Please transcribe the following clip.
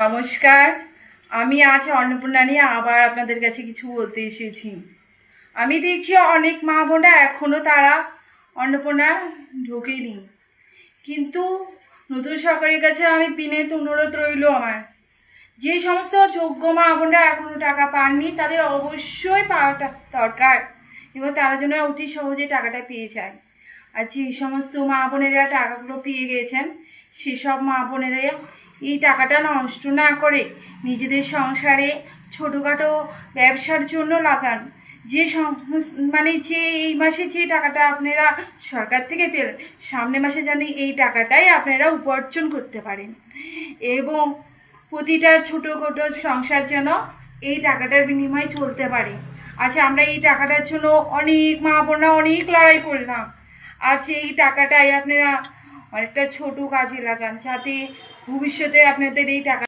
নমস্কার। আমি আজ অন্নপূর্ণা নিয়ে আবার আপনাদের কাছে কিছু বলতে এসেছি। আমি দেখছি অনেক মা বোনরা এখনও তারা অন্নপূর্ণা ঢোকেনি, কিন্তু নতুন সরকারের কাছে আমি বিনীত অনুরোধ রইল আমার, যে সমস্ত যোগ্য মা বোনরা এখনও টাকা পাননি তাদের অবশ্যই পাওয়াটা দরকার এবং তারা যেন অতি সহজে টাকাটা পেয়ে যায়। আর যে সমস্ত মা বোনেরা টাকাগুলো পেয়ে গেছেন সেসব মা বোনেরা এই টাকাটা নষ্ট না করে নিজেদের সংসারে ছোটোখাটো ব্যবসার জন্য লাগান। যে যে এই মাসে যে টাকাটা আপনারা সরকার থেকে পেলেন, সামনের মাসে যেন এই টাকাটাই আপনারা উপার্জন করতে পারেন এবং প্রতিটা ছোটোখাটো সংসার যেন এই টাকাটার বিনিময়ে চলতে পারে। আচ্ছা, আমরা এই টাকাটার জন্য অনেক মা বোনরা অনেক লড়াই করলাম। আজ এই টাকাটাই আপনারা অনেকটা ছোট কাজে লাগান, যাতে ভবিষ্যতে আপনাদের এই টাকা